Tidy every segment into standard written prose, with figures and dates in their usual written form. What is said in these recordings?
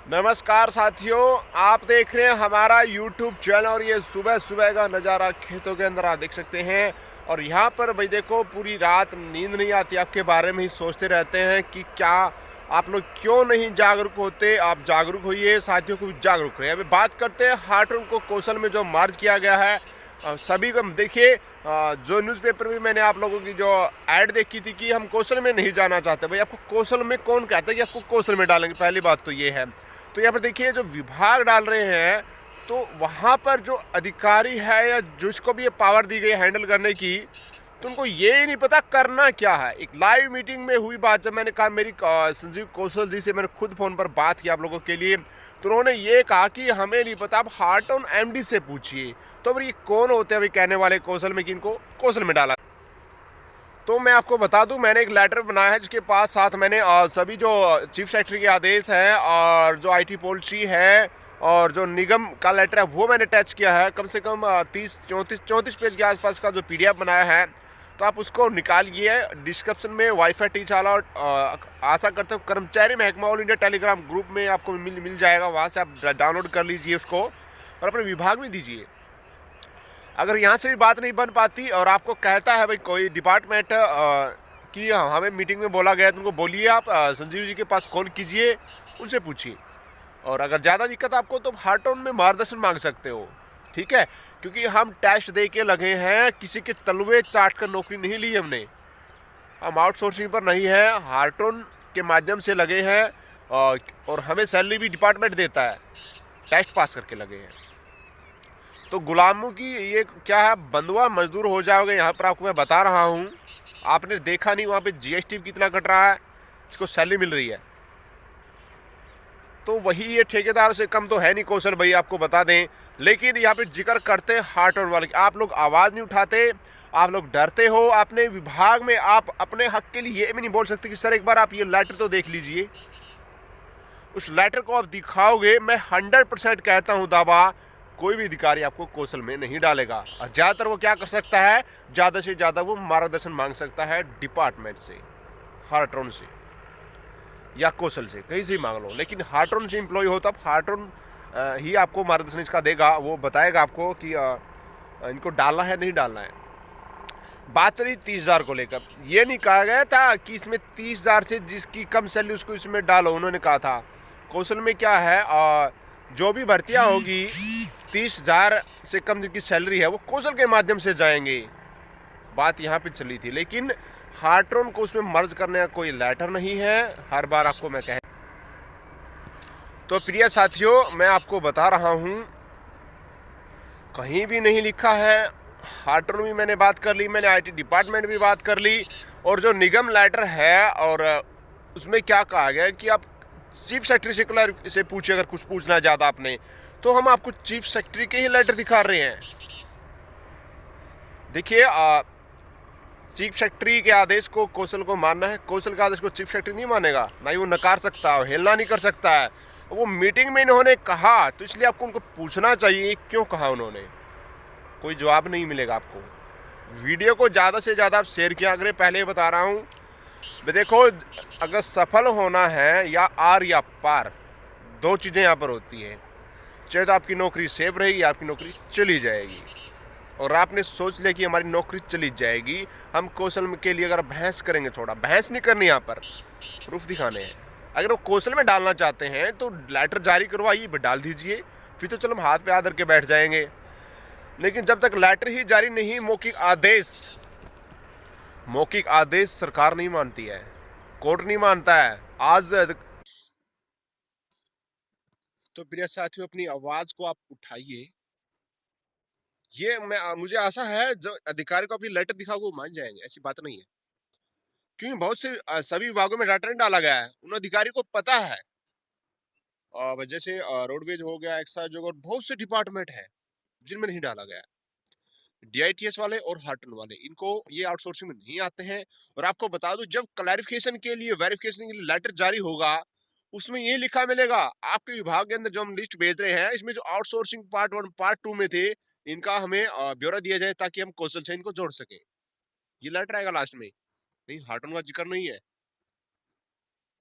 नमस्कार साथियों, आप देख रहे हैं हमारा YouTube चैनल और ये सुबह सुबह का नज़ारा खेतों के अंदर आप देख सकते हैं। और यहाँ पर भाई देखो, पूरी रात नींद नहीं आती, आपके बारे में ही सोचते रहते हैं कि क्या आप लोग क्यों नहीं जागरूक होते। आप जागरूक होइए, साथियों को भी जागरूक करें। अभी बात करते हैं हार्टन को कौशल में जो मार्च किया गया है। सभी को देखिए, जो न्यूज़पेपर में मैंने आप लोगों की जो ऐड देखी थी कि हम कौशल में नहीं जाना चाहते। भाई आपको कौशल में कौन कहता है कि आपको कौशल में डालेंगे? पहली बात तो ये है। तो यहाँ पर देखिए, जो विभाग डाल रहे हैं, तो वहाँ पर जो अधिकारी है या जिसको भी ये पावर दी गई हैंडल करने की, तो उनको ये ही नहीं पता करना क्या है। एक लाइव मीटिंग में हुई बात, जब मैंने कहा मेरी संजीव कौशल जी से मैंने खुद फ़ोन पर बात की आप लोगों के लिए, तो उन्होंने ये कहा कि हमें नहीं पता, आप हार्टन एमडी से पूछिए। तो अब ये कौन होते हैं अभी कहने वाले कौशल में कि इनको कौशल में डाला? तो मैं आपको बता दूं, मैंने एक लेटर बनाया है जिसके पास साथ मैंने सभी जो चीफ सेक्रेटरी के आदेश हैं और जो आईटी पॉलिसी है और जो निगम का लेटर है वो मैंने अटैच किया है। कम से कम 30-34 पेज के आसपास का जो पीडीएफ बनाया है, तो आप उसको निकालिए। डिस्क्रिप्शन में वाईफाई टी चाला और आशा करते हो कर्मचारी महकमा ऑल इंडिया टेलीग्राम ग्रुप में आपको मिल जाएगा। वहाँ से आप डाउनलोड कर लीजिए उसको और अपने विभाग में दीजिए। अगर यहाँ से भी बात नहीं बन पाती और आपको कहता है भाई कोई डिपार्टमेंट कि हमें मीटिंग में बोला गया, तो उनको बोलिए, आप संजीव जी के पास कॉल कीजिए, उनसे पूछिए। और अगर ज़्यादा दिक्कत आपको, तो हार्टन में मार्गदर्शन मांग सकते हो, ठीक है? क्योंकि हम टेस्ट दे के लगे हैं, किसी के तलवे चाट कर नौकरी नहीं ली हमने। हम आउटसोर्सिंग पर नहीं है, हार्टन के माध्यम से लगे हैं। और हमें सैलरी भी डिपार्टमेंट देता है, टेस्ट पास करके लगे हैं। तो गुलामों की ये क्या है, बंधुआ मजदूर हो जाओगे। यहाँ पर आपको मैं बता रहा हूँ, आपने देखा नहीं वहाँ पे जीएसटी कितना कट रहा है, इसको सैलरी मिल रही है। तो वही ये ठेकेदार से कम तो है नहीं कौशल भाई, आपको बता दें। लेकिन यहाँ पे जिक्र करते हैं हार्टन वाले, आप लोग आवाज़ नहीं उठाते, आप लोग डरते हो। अपने विभाग में आप अपने हक के लिए ये भी नहीं बोल सकते कि सर एक बार आप ये लेटर तो देख लीजिए। उस लेटर को आप दिखाओगे, मैं 100% कहता हूँ दावा, कोई भी अधिकारी आपको कौशल में नहीं डालेगा। और ज़्यादातर वो क्या कर सकता है, ज़्यादा से ज़्यादा वो मार्गदर्शन मांग सकता है डिपार्टमेंट से, हार्टन से या कौशल से, कहीं से ही मांग लो। लेकिन हार्टन से एम्प्लॉय हो, तब हार्टन ही आपको मार्गदर्शन इसका देगा। वो बताएगा आपको कि इनको डालना है नहीं डालना है। बात चली 30,000 को लेकर। ये नहीं कहा गया था कि इसमें 30,000 से जिसकी कम सैलरी उसको इसमें डालो। उन्होंने कहा था कौशल में क्या है, जो भी भर्तियाँ होगी 30,000 से कम जिनकी सैलरी है वो कौशल के माध्यम से जाएंगे। बात यहाँ पे चली थी। लेकिन हार्टन को उसमें मर्ज करने का कोई लेटर नहीं है, हर बार आपको मैं कह। तो प्रिय साथियों, मैं आपको बता रहा हूँ, कहीं भी नहीं लिखा है। हार्टन भी मैंने बात कर ली, मैंने आईटी डिपार्टमेंट भी बात कर ली। और जो निगम लेटर है, और उसमें क्या कहा गया कि आप चीफ सेक्रेटरी से पूछिए अगर कुछ पूछना है ज़्यादा आपने। तो हम आपको चीफ सेक्रेटरी के ही लेटर दिखा रहे हैं। देखिए, चीफ सेक्रेटरी के आदेश को कौशल को मानना है, कौशल के आदेश को चीफ सेक्रेटरी नहीं मानेगा, ना ही वो नकार सकता है, हेलना नहीं कर सकता है। वो मीटिंग में इन्होंने कहा, तो इसलिए आपको उनको पूछना चाहिए क्यों कहा उन्होंने। कोई जवाब नहीं मिलेगा आपको। वीडियो को ज़्यादा से ज़्यादा आप शेयर किया करें। पहले बता रहा हूँ, देखो, अगर सफल होना है या आर या पार, दो चीज़ें यहाँ पर होती है। चाहे तो आपकी नौकरी सेव रहेगी, आपकी नौकरी चली जाएगी। और आपने सोच लिया कि हमारी नौकरी चली जाएगी, हम कौशल के लिए अगर बहस करेंगे, थोड़ा बहस नहीं करनी, यहाँ पर प्रूफ दिखाने हैं। अगर वो कौशल में डालना चाहते हैं तो लेटर जारी करवाइए, डाल दीजिए, फिर तो चलो हम हाथ पे हाथ के बैठ जाएंगे। लेकिन जब तक लेटर ही जारी नहीं, मौखिक आदेश सरकार नहीं मानती है, कोर्ट नहीं मानता है। आज तो प्रिय साथियों, अपनी आवाज को आप उठाइए। ये मुझे आशा है जो अधिकारी को अपनी लेटर दिखाओगे वो मान जाएंगे, ऐसी बात नहीं है। क्योंकि बहुत से सभी विभागों में डाटा नहीं डाला गया है, उन अधिकारी को पता है। जैसे रोडवेज हो गया, एक्साइज हो गया, और बहुत से डिपार्टमेंट है जिनमें नहीं डाला गया है। डीआईटीएस वाले और हार्टन वाले, इनको ये आउटसोर्सिंग में नहीं आते हैं। और आपको बता दूं, जब क्लैरिफिकेशन के लिए, वेरिफिकेशन के लिए लेटर जारी होगा, उसमें ये लिखा मिलेगा आपके विभाग के अंदर जो हम लिस्ट भेज रहे हैं, इसमें जो आउटसोर्सिंग पार्ट 1 पार्ट 2 में थे, इनका हमें ब्यौरा दिया जाए ताकि हम कौशल से इनको जोड़ सके। ये लेटर आएगा लास्ट में। नहीं, हार्टन का जिक्र नहीं है।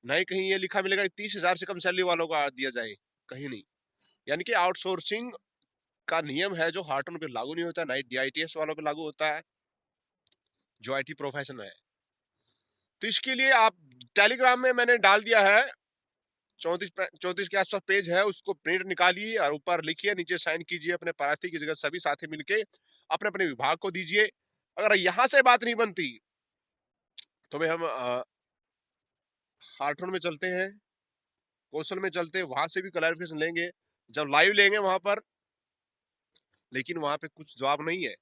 ना ही कहीं ये लिखा मिलेगा कि 30,000 से कम सैलरी वालों को दिया जाए, कहीं नहीं। यानी कि आउटसोर्सिंग का नियम है जो हार्टन पे लागू नहीं होता, ना ही डीआईटीएस वालों पे लागू होता है, जो आईटी प्रोफेशन है। तो इसके लिए आप टेलीग्राम में मैंने डाल दिया है, 34 के आसपास पेज है, उसको प्रिंट निकालिए और ऊपर लिखिए, नीचे साइन कीजिए, अपने प्रार्थी की जगह सभी साथी मिलके अपने अपने विभाग को दीजिए। अगर यहाँ से बात नहीं बनती तो भाई हम हार्टन में चलते हैं, कौशल में चलते हैं, वहां से भी क्लैरिफिकेशन लेंगे, जब लाइव लेंगे वहां पर, लेकिन वहां पे कुछ जवाब नहीं है।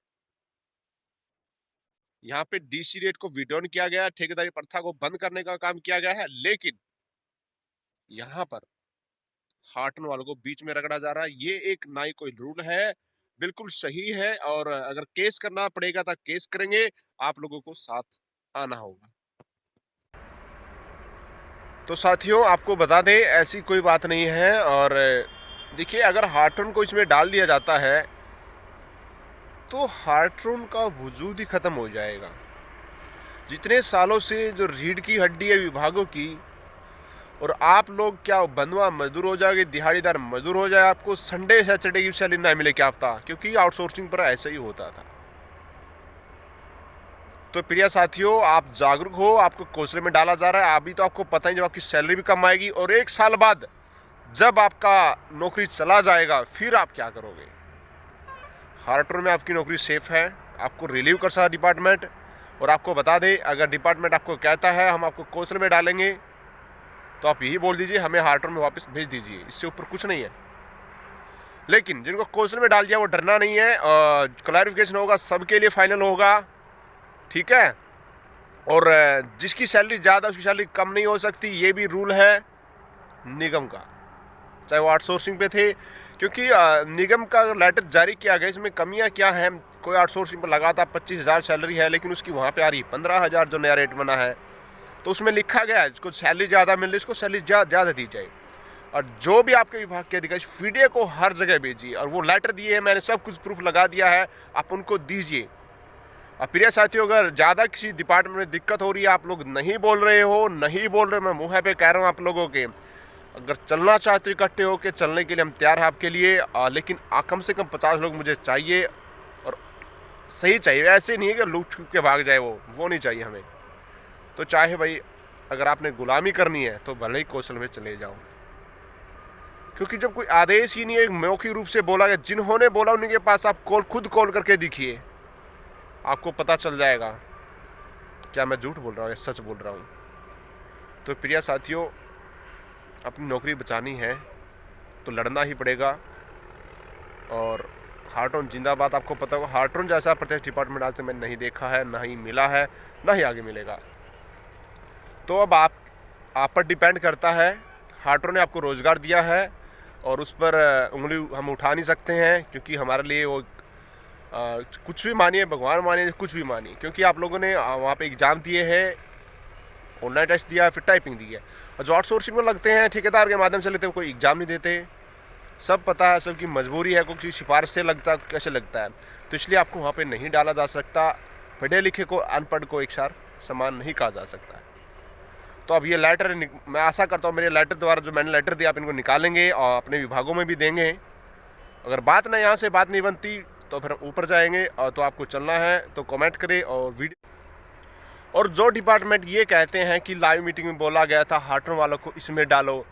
यहाँ पे डीसी रेट को विड्रॉन किया गया, ठेकेदारी प्रथा को बंद करने का काम किया गया है, लेकिन यहाँ पर हार्टन वालों को बीच में रगड़ा जा रहा है। ये एक ना ही कोई रूल है, बिल्कुल सही है, और अगर केस करना पड़ेगा तो केस करेंगे, आप लोगों को साथ आना होगा। तो साथियों, आपको बता दें ऐसी कोई बात नहीं है। और देखिए, अगर हार्टन को इसमें डाल दिया जाता है तो हार्टन का वजूद ही खत्म हो जाएगा। जितने सालों से जो रीढ़ की हड्डी है विभागों की, और आप लोग क्या बंधुआ मजदूर हो जाएंगे, दिहाड़ीदार मजदूर हो जाए, आपको संडे सैटरडे की सैलरी ना मिले क्या पता, क्योंकि आउटसोर्सिंग पर ऐसा ही होता था। तो प्रिय साथियों, आप जागरूक हो, आपको कौशल में डाला जा रहा है। अभी तो आपको पता ही, जब आपकी सैलरी भी कम आएगी और 1 साल बाद जब आपका नौकरी चला जाएगा, फिर आप क्या करोगे। हार्टन में आपकी नौकरी सेफ है, आपको रिलीव कर सकता डिपार्टमेंट। और आपको बता दें, अगर डिपार्टमेंट आपको कहता है हम आपको कौशल में डालेंगे, तो आप यही बोल दीजिए हमें हार्टन में वापस भेज दीजिए, इससे ऊपर कुछ नहीं है। लेकिन जिनको कौशल में डाल दिया वो डरना नहीं है, क्लैरिफिकेशन होगा, सबके लिए फाइनल होगा, ठीक है। और जिसकी सैलरी ज़्यादा उसकी सैलरी कम नहीं हो सकती, ये भी रूल है निगम का, चाहे वो आउटसोर्सिंग पे थे। क्योंकि निगम का लेटर जारी किया गया, इसमें कमियां क्या हैं। कोई आउटसोर्सिंग पर लगाता 25,000 सैलरी है, लेकिन उसकी वहाँ पे आ रही 15,000 जो नया रेट बना है, तो उसमें लिखा गया है जिसको सैलरी ज़्यादा मिल रही है उसको सैलरी ज़्यादा दी जाए। और जो भी आपके विभाग के अधिकारी, वीडियो को हर जगह भेजिए, और वो लेटर दिए हैं, मैंने सब कुछ प्रूफ लगा दिया है, आप उनको दीजिए। और प्रिय साथियों, अगर ज़्यादा किसी डिपार्टमेंट में दिक्कत हो रही है, आप लोग नहीं बोल रहे हो, मैं मुँह पे कह रहा हूँ आप लोगों के, अगर चलना चाहते हो इकट्ठे होकर, चलने के लिए हम तैयार हैं आपके लिए, लेकिन कम से कम 50 लोग मुझे चाहिए, और सही चाहिए, ऐसे नहीं है कि लूट छुप के भाग जाए, वो नहीं चाहिए हमें। तो चाहे भाई अगर आपने गुलामी करनी है तो भले ही कौशल में चले जाओ, क्योंकि जब कोई आदेश ही नहीं है, मौखिक रूप से बोला गया, जिन्होंने बोला उनके पास आप खुद कॉल करके दिखिए, आपको पता चल जाएगा क्या मैं झूठ बोल रहा हूँ या सच बोल रहा हूँ। तो प्रिय साथियों, अपनी नौकरी बचानी है तो लड़ना ही पड़ेगा। और हार्टन जिंदाबाद। आपको पता होगा हार्टन जैसा प्रत्यक्ष डिपार्टमेंट आज तक मैंने नहीं देखा है, ना ही मिला है, ना ही आगे मिलेगा। तो अब आप पर डिपेंड करता है। हार्टन ने आपको रोज़गार दिया है और उस पर उंगली हम उठा नहीं सकते हैं, क्योंकि हमारे लिए वो कुछ भी मानिए, भगवान मानिए, कुछ भी मानिए, क्योंकि आप लोगों ने वहाँ पे एग्ज़ाम दिए हैं, ऑनलाइन टेस्ट दिया है, फिर टाइपिंग दी है। और जो आउटसोर्सिंग में लगते हैं, ठेकेदार के माध्यम से लेते हैं, कोई एग्ज़ाम नहीं देते। सब पता है, सबकी मजबूरी है, कोई किसी सिफारिश से लगता है, कैसे लगता है, तो इसलिए आपको वहाँ पे नहीं डाला जा सकता। पढ़े लिखे को अनपढ़ को एक सार समान नहीं कहा जा सकता। तो अब ये लेटर मैं आशा करता हूँ मेरे लेटर द्वारा, जो मैंने लेटर दिया, आप इनको निकालेंगे और अपने विभागों में भी देंगे। अगर बात ना यहाँ से बात नहीं बनती तो फिर ऊपर जाएंगे। और तो आपको चलना है तो कमेंट करें और वीडियो। और जो डिपार्टमेंट ये कहते हैं कि लाइव मीटिंग में बोला गया था हार्टन वालों को इसमें डालो,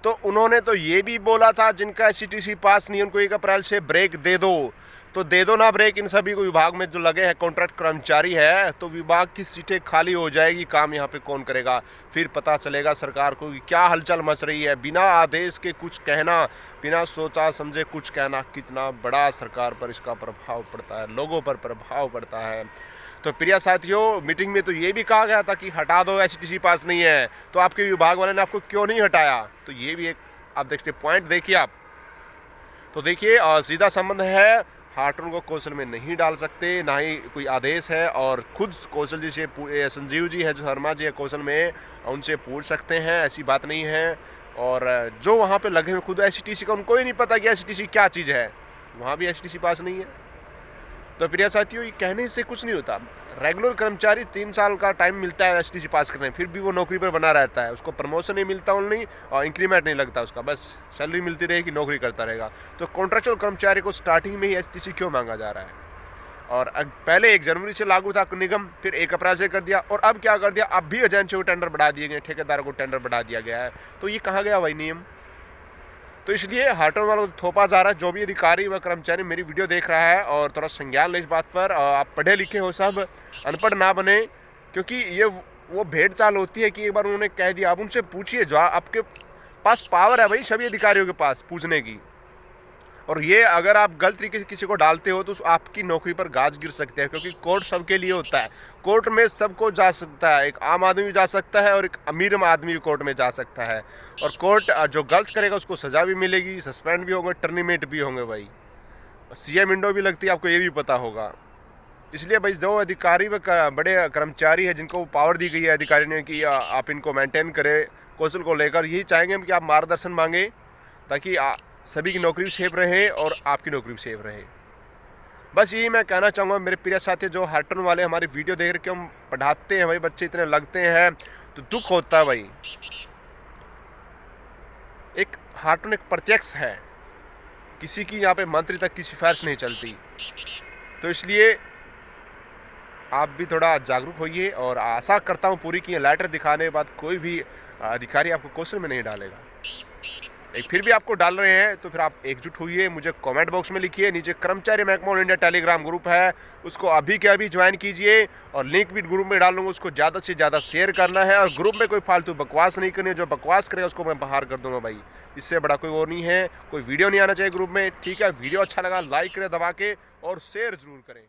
तो उन्होंने तो ये भी बोला था जिनका SCTC पास नहीं, उनको 1 अप्रैल से ब्रेक दे दो। तो दे दो ना ब्रेक इन सभी को, विभाग में जो लगे हैं कॉन्ट्रैक्ट कर्मचारी है, तो विभाग की सीटें खाली हो जाएगी, काम यहाँ पे कौन करेगा। फिर पता चलेगा सरकार को कि क्या हलचल मच रही है। बिना आदेश के कुछ कहना, बिना सोचा समझे कुछ कहना, कितना बड़ा सरकार पर इसका प्रभाव पड़ता है, लोगों पर प्रभाव पड़ता है। तो प्रिय साथियों, मीटिंग में तो ये भी कहा गया था कि हटा दो, SCTC पास नहीं है, तो आपके विभाग वाले ने आपको क्यों नहीं हटाया। तो ये भी एक आप देखते पॉइंट देखिए आप। तो देखिए सीधा संबंध है, हार्टन को कौशल में नहीं डाल सकते, ना ही कोई आदेश है। और खुद कौशल जी से, संजीव जी है जो शर्मा जी है कौशल में, उनसे पूछ सकते हैं, ऐसी बात नहीं है। और जो वहाँ पे लगे हुए खुद SCTC का, उनको ही नहीं पता कि SCTC क्या चीज़ है, वहाँ भी SCTC पास नहीं है। तो प्रिय साथियों, ये कहने से कुछ नहीं होता। रेगुलर कर्मचारी 3 साल का टाइम मिलता है एसटीसी पास करने, फिर भी वो नौकरी पर बना रहता है, उसको प्रमोशन नहीं मिलता ओनली और इंक्रीमेंट नहीं लगता उसका, बस सैलरी मिलती रहेगी, नौकरी करता रहेगा। तो कॉन्ट्रेक्चुअल कर्मचारी को स्टार्टिंग में ही एसटीसी क्यों मांगा जा रहा है? और पहले 1 जनवरी से लागू था निगम, फिर 1 अप्रैल से कर दिया, और अब क्या कर दिया, अब भी एजेंसियों को टेंडर बढ़ा दिए गए, ठेकेदारों को टेंडर बढ़ा दिया गया है। तो ये कहाँ गया वही नियम? तो इसलिए हार्टन वालों को थोपा जा रहा है। जो भी अधिकारी व कर्मचारी मेरी वीडियो देख रहा है और थोड़ा संज्ञान ले इस बात पर, आप पढ़े लिखे हो सब, अनपढ़ ना बने, क्योंकि ये वो भेड़ चाल होती है कि एक बार उन्होंने कह दिया, आप उनसे पूछिए, जो आपके पास पावर है भाई सभी अधिकारियों के पास पूछने की। और ये अगर आप गलत तरीके से किसी को डालते हो तो आपकी नौकरी पर गाज गिर सकते हैं, क्योंकि कोर्ट सबके लिए होता है। कोर्ट में सबको जा सकता है, एक आम आदमी भी जा सकता है और एक अमीर आदमी भी कोर्ट में जा सकता है। और कोर्ट जो गलत करेगा उसको सज़ा भी मिलेगी, सस्पेंड भी होंगे, टर्मिनेट भी होंगे भाई। सीएम विंडो भी लगती है, आपको ये भी पता होगा। इसलिए भाई जो अधिकारी व बड़े कर्मचारी है जिनको पावर दी गई है अधिकारी ने कि आप इनको मेंटेन करें कौशल को लेकर, यही चाहेंगे हम कि आप मार्गदर्शन मांगे, ताकि सभी की नौकरी भी सेफ रहे और आपकी नौकरी भी सेफ रहे। बस यही मैं कहना चाहूँगा मेरे प्रिय साथी, जो हार्टन वाले हमारी वीडियो देख रहे, कि हम पढ़ाते हैं भाई, बच्चे इतने लगते हैं तो दुख होता है भाई। एक हार्टन एक प्रत्यक्ष है, किसी की यहाँ पे मंत्री तक की सिफारिश नहीं चलती। तो इसलिए आप भी थोड़ा जागरूक होइए, और आशा करता हूँ पूरी की लेटर दिखाने के बाद कोई भी अधिकारी आपको क्वेश्चन में नहीं डालेगा। फिर भी आपको डाल रहे हैं तो फिर आप एकजुट होइए, मुझे कमेंट बॉक्स में लिखिए। नीचे कर्मचारी महकमा ऑल इंडिया टेलीग्राम ग्रुप है, उसको अभी के अभी ज्वाइन कीजिए, और लिंक भी ग्रुप में डाल दूँगा, उसको ज़्यादा से ज़्यादा शेयर करना है। और ग्रुप में कोई फालतू बकवास नहीं करनी है, जो बकवास करेगा उसको मैं बाहर कर दूँगा भाई। इससे बड़ा कोई वो नहीं है, कोई वीडियो नहीं आना चाहिए ग्रुप में, ठीक है? वीडियो अच्छा लगा लाइक करें दबा के, और शेयर ज़रूर करें।